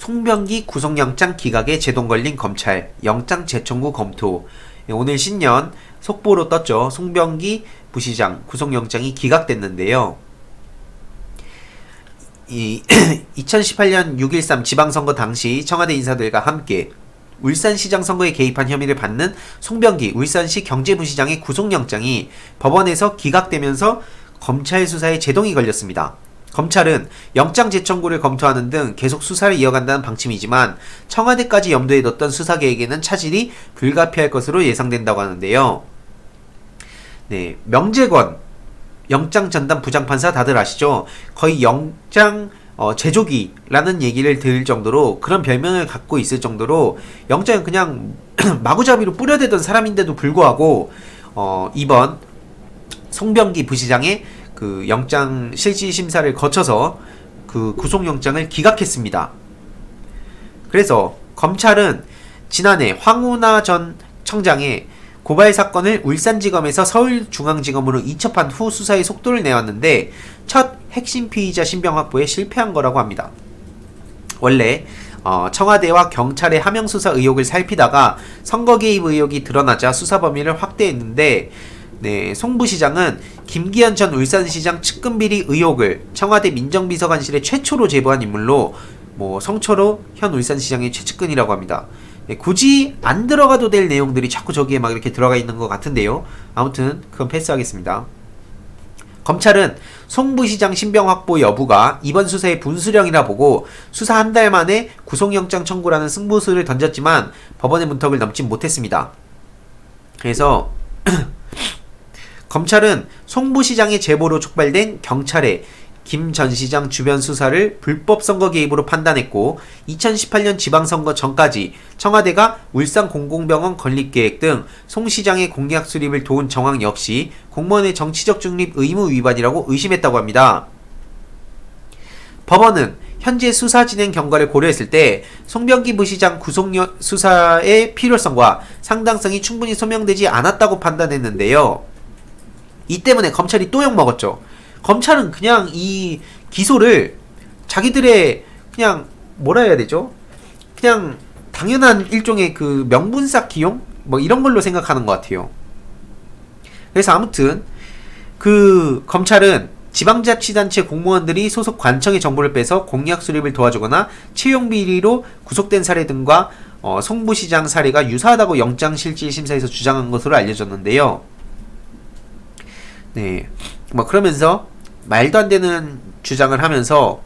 송병기 구속영장 기각에 제동 걸린 검찰, 영장 재청구 검토. 오늘 신년 속보로 떴죠. 송병기 부시장 구속영장이 기각됐는데요. 2018년 6.13 지방선거 당시 청와대 인사들과 함께 울산시장 선거에 개입한 혐의를 받는 송병기 울산시 경제부시장의 구속영장이 법원에서 기각되면서 검찰 수사에 제동이 걸렸습니다. 검찰은 영장 재청구를 검토하는 등 계속 수사를 이어간다는 방침이지만 청와대까지 염두에 뒀던 수사 계획에는 차질이 불가피할 것으로 예상된다고 하는데요. 네, 명재권 영장 전담 부장판사 다들 아시죠? 거의 영장 제조기라는 얘기를 들을 정도로 그런 별명을 갖고 있을 정도로 영장은 그냥 마구잡이로 뿌려대던 사람인데도 불구하고 이번 송병기 부시장의 그 영장 실질 심사를 거쳐서 그 구속영장을 기각했습니다. 그래서 검찰은 지난해 황운하 전 청장의 고발 사건을 울산지검에서 서울중앙지검으로 이첩한 후 수사의 속도를 내왔는데 첫 핵심 피의자 신병 확보에 실패한 거라고 합니다. 원래 청와대와 경찰의 하명수사 의혹을 살피다가 선거 개입 의혹이 드러나자 수사 범위를 확대했는데 네, 송 부시장은 김기현 전 울산시장 측근비리 의혹을 청와대 민정비서관실에 최초로 제보한 인물로 성철호 현 울산시장의 최측근이라고 합니다. 네, 굳이 안 들어가도 될 내용들이 자꾸 저기에 막 이렇게 들어가 있는 것 같은데요. 아무튼 그건 패스하겠습니다. 검찰은 송 부시장 신병 확보 여부가 이번 수사의 분수령이라 보고 수사 한 달 만에 구속영장 청구라는 승부수를 던졌지만 법원의 문턱을 넘진 못했습니다. 그래서 검찰은 송 부시장의 제보로 촉발된 경찰의 김 전 시장 주변 수사를 불법 선거 개입으로 판단했고 2018년 지방선거 전까지 청와대가 울산 공공병원 건립계획 등 송 시장의 공약 수립을 도운 정황 역시 공무원의 정치적 중립 의무 위반이라고 의심했다고 합니다. 법원은 현재 수사 진행 경과를 고려했을 때 송병기 부시장 구속 수사의 필요성과 상당성이 충분히 소명되지 않았다고 판단했는데요. 이 때문에 검찰이 또 욕먹었죠. 검찰은 그냥 이 기소를 자기들의 그냥 뭐라 해야 되죠? 그냥 당연한 일종의 그 명분 쌓기용? 이런 걸로 생각하는 것 같아요. 그래서 아무튼 그 검찰은 지방자치단체 공무원들이 소속 관청의 정보를 빼서 공약 수립을 도와주거나 채용 비리로 구속된 사례 등과 송 부시장 사례가 유사하다고 영장실질심사에서 주장한 것으로 알려졌는데요. 네, 그러면서 말도 안 되는 주장을 하면서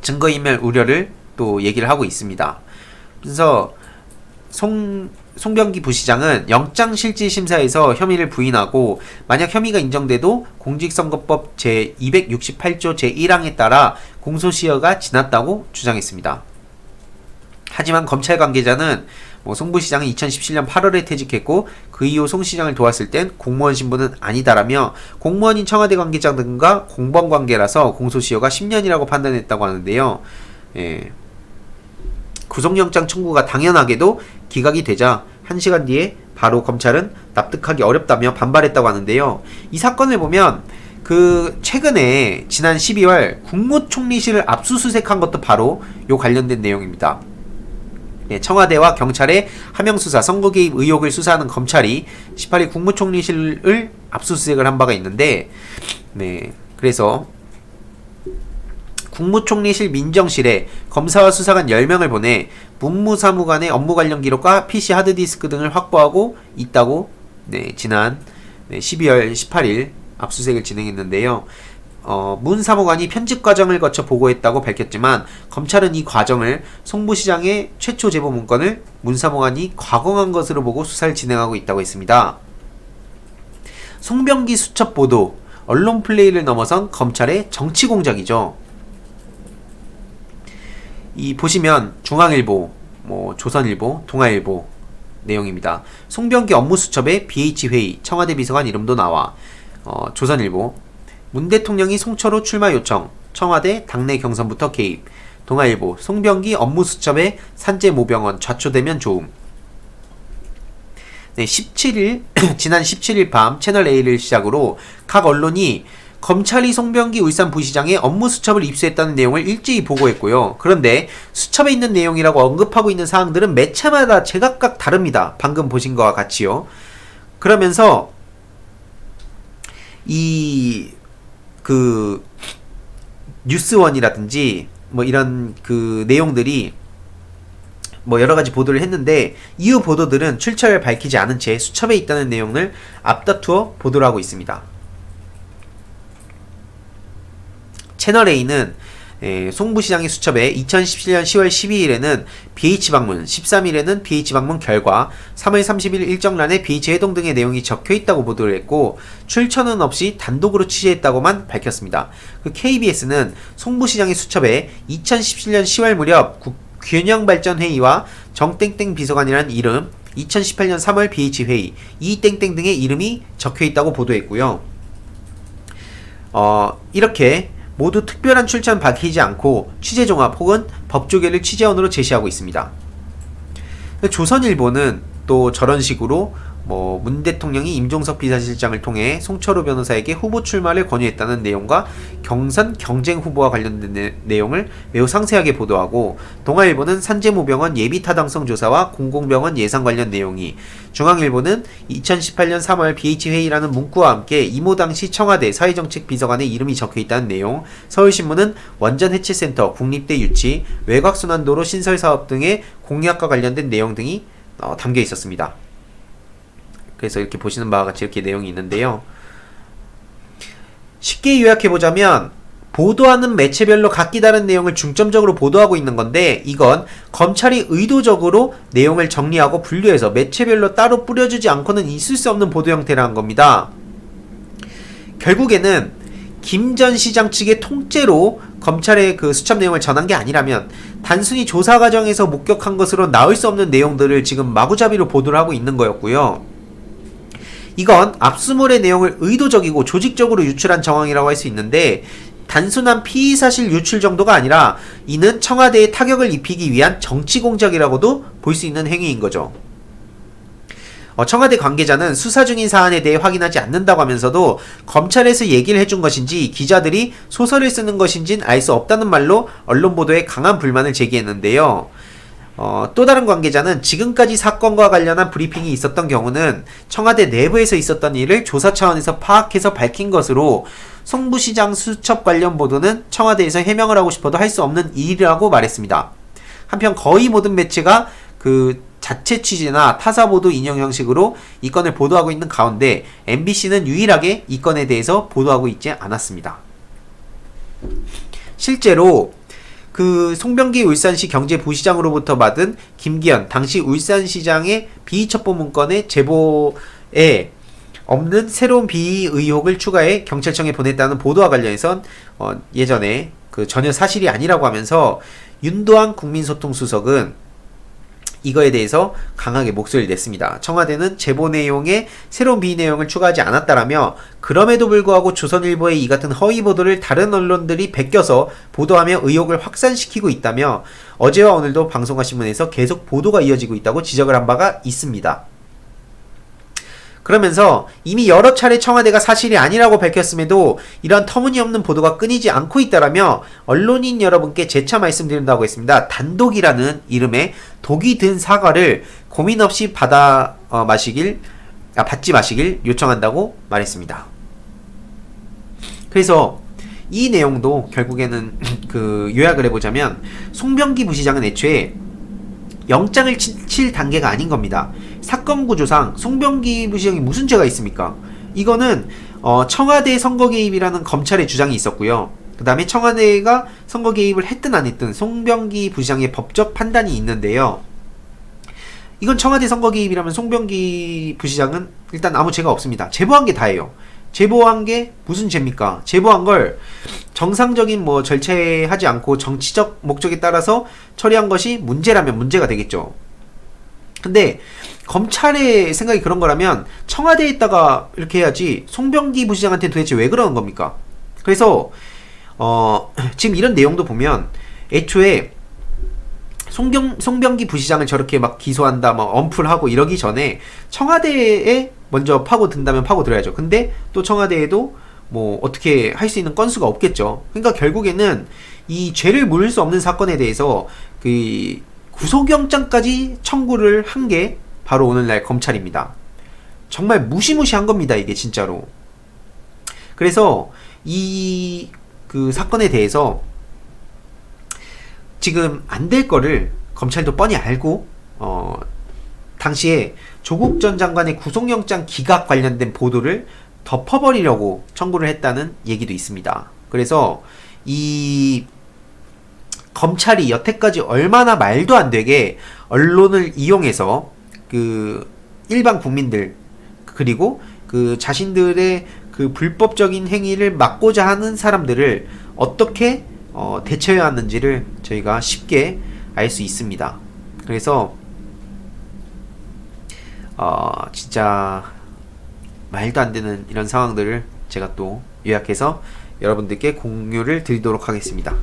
증거인멸 우려를 또 얘기를 하고 있습니다. 그래서 송병기 부시장은 영장실질심사에서 혐의를 부인하고 만약 혐의가 인정돼도 공직선거법 제268조 제1항에 따라 공소시효가 지났다고 주장했습니다. 하지만 검찰 관계자는 송 부시장은 2017년 8월에 퇴직했고 그 이후 송 시장을 도왔을 땐 공무원 신분은 아니다라며 공무원인 청와대 관계자 등과 공범관계라서 공소시효가 10년이라고 판단했다고 하는데요. 예. 구속영장 청구가 당연하게도 기각이 되자 1시간 뒤에 바로 검찰은 납득하기 어렵다며 반발했다고 하는데요. 이 사건을 보면 최근에 지난 12월 국무총리실을 압수수색한 것도 바로 요 관련된 내용입니다. 네, 청와대와 경찰의 하명수사, 선거 개입 의혹을 수사하는 검찰이 18일 국무총리실을 압수수색을 한 바가 있는데, 네, 그래서 국무총리실 민정실에 검사와 수사관 10명을 보내 문무사무관의 업무 관련 기록과 PC 하드디스크 등을 확보하고 있다고 지난 12월 18일 압수수색을 진행했는데요. 문 사무관이 편집 과정을 거쳐 보고했다고 밝혔지만 검찰은 이 과정을 송 부시장의 최초 제보 문건을 문 사무관이 과공한 것으로 보고 수사를 진행하고 있다고 했습니다. 송병기 수첩 보도, 언론 플레이를 넘어선 검찰의 정치 공작이죠. 이 보시면 중앙일보, 조선일보, 동아일보 내용입니다. 송병기 업무 수첩에 BH회의, 청와대 비서관 이름도 나와. 조선일보 문 대통령이 송철호 출마 요청, 청와대 당내 경선부터 개입. 동아일보 송병기 업무 수첩에 산재 모병원 좌초되면 좋음. 네, 지난 17일 밤 채널A를 시작으로 각 언론이 검찰이 송병기 울산부시장의 업무 수첩을 입수했다는 내용을 일제히 보고했고요. 그런데 수첩에 있는 내용이라고 언급하고 있는 사항들은 매체마다 제각각 다릅니다. 방금 보신 거와 같이요. 그러면서 그 뉴스원이라든지 뭐 이런 그 내용들이 뭐 여러가지 보도를 했는데, 이후 보도들은 출처를 밝히지 않은 채 수첩에 있다는 내용을 앞다투어 보도를 하고 있습니다. 채널A는 송부시장의 수첩에 2017년 10월 12일에는 BH방문, 13일에는 BH방문 결과, 3월 30일 일정란에 BH 회동 등의 내용이 적혀있다고 보도를 했고, 출처는 없이 단독으로 취재했다고만 밝혔습니다. 그 KBS는 송부시장의 수첩에 2017년 10월 무렵 균형발전회의와 정땡땡 비서관이라는 이름, 2018년 3월 BH회의, 이땡땡 등의 이름이 적혀있다고 보도했고요. 이렇게 모두 특별한 출처는 밝히지 않고 취재종합 혹은 법조계를 취재원으로 제시하고 있습니다. 조선일보는 또 저런 식으로 문 대통령이 임종석 비서실장을 통해 송철호 변호사에게 후보 출마를 권유했다는 내용과 경선 경쟁 후보와 관련된 내용을 매우 상세하게 보도하고, 동아일보는 산재무병원 예비타당성 조사와 공공병원 예산 관련 내용이, 중앙일보는 2018년 3월 BH회의라는 문구와 함께 이모 당시 청와대 사회정책비서관의 이름이 적혀있다는 내용, 서울신문은 원전해체센터, 국립대 유치, 외곽순환도로 신설사업 등의 공약과 관련된 내용 등이 담겨 있었습니다. 그래서 이렇게 보시는 바와 같이 이렇게 내용이 있는데요. 쉽게 요약해보자면 보도하는 매체별로 각기 다른 내용을 중점적으로 보도하고 있는 건데, 이건 검찰이 의도적으로 내용을 정리하고 분류해서 매체별로 따로 뿌려주지 않고는 있을 수 없는 보도 형태라는 겁니다. 결국에는 김 전 시장 측의 통째로 검찰의 그 수첩 내용을 전한 게 아니라면 단순히 조사 과정에서 목격한 것으로 나올 수 없는 내용들을 지금 마구잡이로 보도를 하고 있는 거였고요. 이건 압수물의 내용을 의도적이고 조직적으로 유출한 정황이라고 할 수 있는데, 단순한 피의사실 유출 정도가 아니라 이는 청와대에 타격을 입히기 위한 정치공작이라고도 볼 수 있는 행위인 거죠. 청와대 관계자는 수사 중인 사안에 대해 확인하지 않는다고 하면서도 검찰에서 얘기를 해준 것인지 기자들이 소설을 쓰는 것인지는 알 수 없다는 말로 언론 보도에 강한 불만을 제기했는데요. 또 다른 관계자는 지금까지 사건과 관련한 브리핑이 있었던 경우는 청와대 내부에서 있었던 일을 조사 차원에서 파악해서 밝힌 것으로, 송부시장 수첩 관련 보도는 청와대에서 해명을 하고 싶어도 할 수 없는 일이라고 말했습니다. 한편 거의 모든 매체가 그 자체 취재나 타사 보도 인용 형식으로 이 건을 보도하고 있는 가운데 MBC는 유일하게 이 건에 대해서 보도하고 있지 않았습니다. 실제로 그 송병기 울산시 경제부시장으로부터 받은 김기현 당시 울산시장의 비위첩보 문건의 제보에 없는 새로운 비위 의혹을 추가해 경찰청에 보냈다는 보도와 관련해선 예전에 그 전혀 사실이 아니라고 하면서, 윤도한 국민소통수석은 이거에 대해서 강하게 목소리를 냈습니다. 청와대는 제보 내용에 새로운 비위 내용을 추가하지 않았다라며, 그럼에도 불구하고 조선일보의 이 같은 허위 보도를 다른 언론들이 베껴서 보도하며 의혹을 확산시키고 있다며, 어제와 오늘도 방송과 신문에서 계속 보도가 이어지고 있다고 지적을 한 바가 있습니다. 그러면서 이미 여러 차례 청와대가 사실이 아니라고 밝혔음에도 이런 터무니없는 보도가 끊이지 않고 있다라며 언론인 여러분께 재차 말씀드린다고 했습니다. 단독이라는 이름의 독이 든 사과를 고민 없이 받지 마시길 요청한다고 말했습니다. 그래서 이 내용도 결국에는 그 요약을 해보자면, 송병기 부시장은 애초에 영장을 칠 단계가 아닌 겁니다. 사건 구조상 송병기 부시장이 무슨 죄가 있습니까? 이거는 청와대 선거 개입이라는 검찰의 주장이 있었고요. 그 다음에 청와대가 선거 개입을 했든 안 했든 송병기 부시장의 법적 판단이 있는데요. 이건 청와대 선거 개입이라면 송병기 부시장은 일단 아무 죄가 없습니다. 제보한 게 다예요. 제보한 게 무슨 죄입니까? 제보한 걸 정상적인 절차에 하지 않고 정치적 목적에 따라서 처리한 것이 문제라면 문제가 되겠죠. 근데 검찰의 생각이 그런 거라면 청와대에 있다가 이렇게 해야지 송병기 부시장한테 도대체 왜 그러는 겁니까? 그래서 지금 이런 내용도 보면 애초에 송병기 부시장을 저렇게 막 기소한다, 막 엄풀하고 이러기 전에 청와대에 먼저 파고든다면 파고들어야죠. 근데 또 청와대에도 뭐 어떻게 할 수 있는 건수가 없겠죠. 그러니까 결국에는 이 죄를 물을 수 없는 사건에 대해서 그 구속영장까지 청구를 한 게 바로 오늘날 검찰입니다. 정말 무시무시한 겁니다, 이게 진짜로. 그래서 이 그 사건에 대해서 지금 안 될 거를 검찰도 뻔히 알고 당시에 조국 전 장관의 구속영장 기각 관련된 보도를 덮어버리려고 청구를 했다는 얘기도 있습니다. 그래서 이 검찰이 여태까지 얼마나 말도 안 되게 언론을 이용해서 그 일반 국민들 그리고 그 자신들의 그 불법적인 행위를 막고자 하는 사람들을 어떻게 대처해야 하는지를 저희가 쉽게 알 수 있습니다. 그래서 진짜 말도 안 되는 이런 상황들을 제가 또 요약해서 여러분들께 공유를 드리도록 하겠습니다.